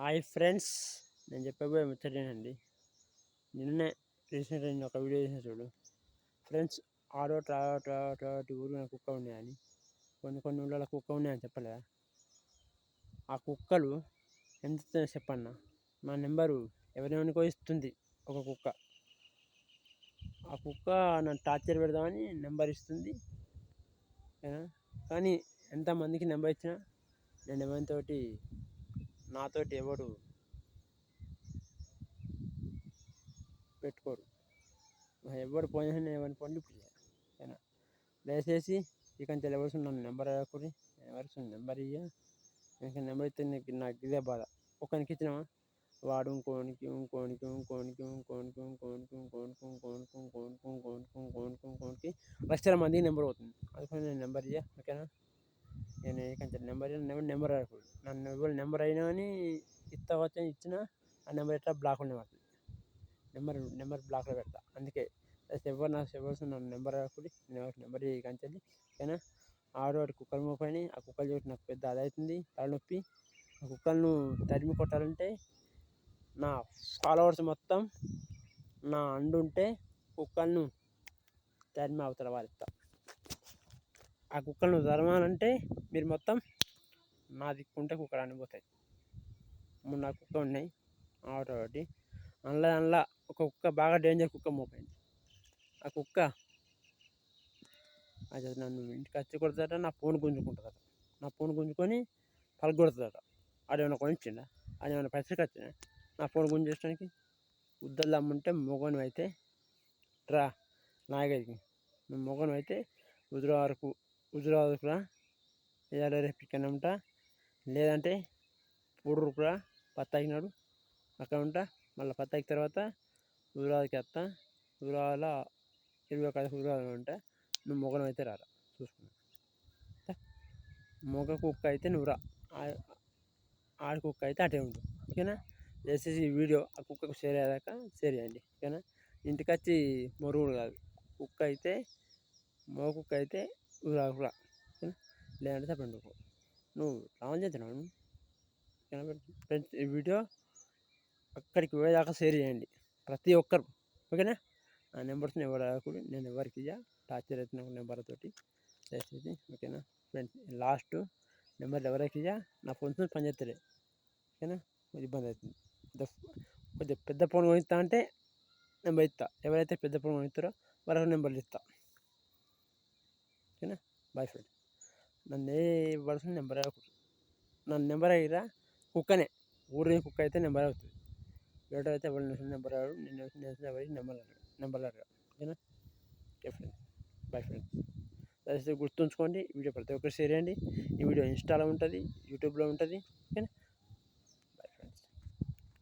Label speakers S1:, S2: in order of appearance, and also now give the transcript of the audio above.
S1: Hi friends, నేను చెప్పబోయే ముచ్చటేనండి. నిన్నే రీసెంట్గా నేను ఒక వీడియో చేసిన చూడు ఫ్రెండ్స్. ఆడో టాటి ఊరిన కుక్క ఉన్నాయని, కొన్ని ఊళ్ళలో కుక్క ఉన్నాయని చెప్పలేదా? ఆ కుక్కలు ఎంత చెప్పన్నా, మా నెంబరు ఎవరికో ఇస్తుంది ఒక కుక్క. ఆ కుక్క నన్ను టార్చర్ పెడదామని నెంబర్ ఇస్తుంది. కానీ ఎంతమందికి నెంబర్ ఇచ్చినా నేను ఎవరితోటి నాతోటి ఎవడు పెట్టుకోరు. ఎవరు పోయినా ఎవరిని పండి ఇప్పుడు దయచేసి ఇక ఎవరు నన్ను నెంబర్ అడగకూరి. ఎవరికి నెంబర్ ఇయ్య, ఇంకా నెంబర్ ఇస్తే నాకు ఇదే బాధ. ఒకరికి ఇచ్చినామా వాడు ఇంకోనికి లక్షల మందికి నెంబర్ అవుతుంది. అందుకని నేను నెంబర్ ఇయ్య. ఓకేనా? నేను ఇక నెంబర్ అడగకూడదు. నన్ను ఎవరు నెంబర్ అయినా అని ఇచ్చినా ఆ నెంబర్ ఎట్లా బ్లాక్ ఉండేవాడు. నెంబర్ బ్లాక్లో పెడతా. అందుకే ఎవరు నన్ను నెంబర్ అడగకూడదు. నేను ఎవరికి నెంబర్ కంచెల్లి. ఓకేనా? ఆడవాడి కుక్కలు మోపని ఆ కుక్కలు చూసి నాకు పెద్ద అదవుతుంది, తలనొప్పి. ఆ కుక్కలను తరిమి కొట్టాలంటే నా ఫాలోవర్స్ మొత్తం నా అండుంటే కుక్కలను తరిమి అవతల వారిస్తా. ఆ కుక్కలను తరమాలంటే మీరు మొత్తం నా దిక్కుంటే కుక్కలు అనిపోతాయి. నా కుక్క ఉన్నాయి ఆటోటి అందులో ఒక కుక్క బాగా డేంజర్ కుక్క మోపోయింది. ఆ కుక్క అది నన్ను ఇంటికి వచ్చి కొడుతుందట, నా ఫోన్ గుంజుకుంటుందట. నా ఫోన్ గుంజుకొని పలగొడుతుందట. అదేమైనా కొనిచ్చిందా? అదేమైనా పైసలకి వచ్చినా నా ఫోన్ గుంజేయడానికి? ఉద్దలు అమ్ముంటే మొగను అయితే రా నాగరికి, నువ్వు మొగను అయితే హుజురాబాద్కు రా, ఏదో రేపు ఇక్కడ ఉంటా. లేదంటే పూడూరుకు రా, పత్తాకినాడు అక్కడ ఉంటా. మళ్ళీ పత్తాకి తర్వాత హుజురాబాద్కి వస్తా. హుజురాబాద్లో 21 హుజురాబాద్లో ఉంటా. నువ్వు మొగను అయితే రారా చూసుకున్నా. మొగ కుక్క అయితే నువ్వు రా, ఆడి కుక్క అయితే అటే ఉండు. ఓకేనా? దయచేసి ఈ వీడియో ఆ కుక్కకు షేర్ అయ్యాక షేర్ చేయండి. ఓకేనా? ఇంటికి వచ్చి మొరుగుడు కాదు. కుక్క అయితే మొగ కుక్క అయితే హుజురాబాద్కు రా. ఓకేనా? లేదంటే తప్పండి నువ్వు రావని చెప్తున్నావు. ఫ్రెండ్స్, ఈ వీడియో అక్కడికి పోయేదాకా షేర్ చేయండి ప్రతి ఒక్కరు. ఓకేనా? ఆ నెంబర్స్ని ఎవరు అడగకూడదు. నేను ఎవరికి ఇయ్య, టార్చర్ అవుతున్న నెంబర్తోటి దయచేసి. ఓకేనా ఫ్రెండ్స్? లాస్ట్ నెంబర్ ఎవరికి ఇయ్య, నా ఫోన్స్ పనిచేస్తలే. ఓకేనా? ఇబ్బంది అవుతుంది. కొద్దిగా పెద్ద ఫోన్ కొనిస్తా అంటే నెంబర్ ఇస్తా. ఎవరైతే పెద్ద ఫోన్ కొనిస్తారో వాళ్ళకి నెంబర్లు ఇస్తా. ఓకేనా? Bye friends. నన్ను ఏ పర్సన్ నెంబర్ అడగకూడదు. నన్ను నెంబర్ అయ్యిరా కుక్కనే, ఊరి కుక్క అయితే నెంబర్ అవుతుంది. వేరే అయితే ఎవరు నెంబర్ అడగడు. నేను ఎవరికి నెంబర్ అడగ. ఓకేనా? Okay friends, bye friends. దయచేసి గుర్తుంచుకోండి. ఈ వీడియో ప్రతి ఒక్కరు షేర్ చేయండి. ఈ వీడియో ఇన్స్టాలో ఉంటుంది, యూట్యూబ్లో ఉంటుంది. ఓకేనా?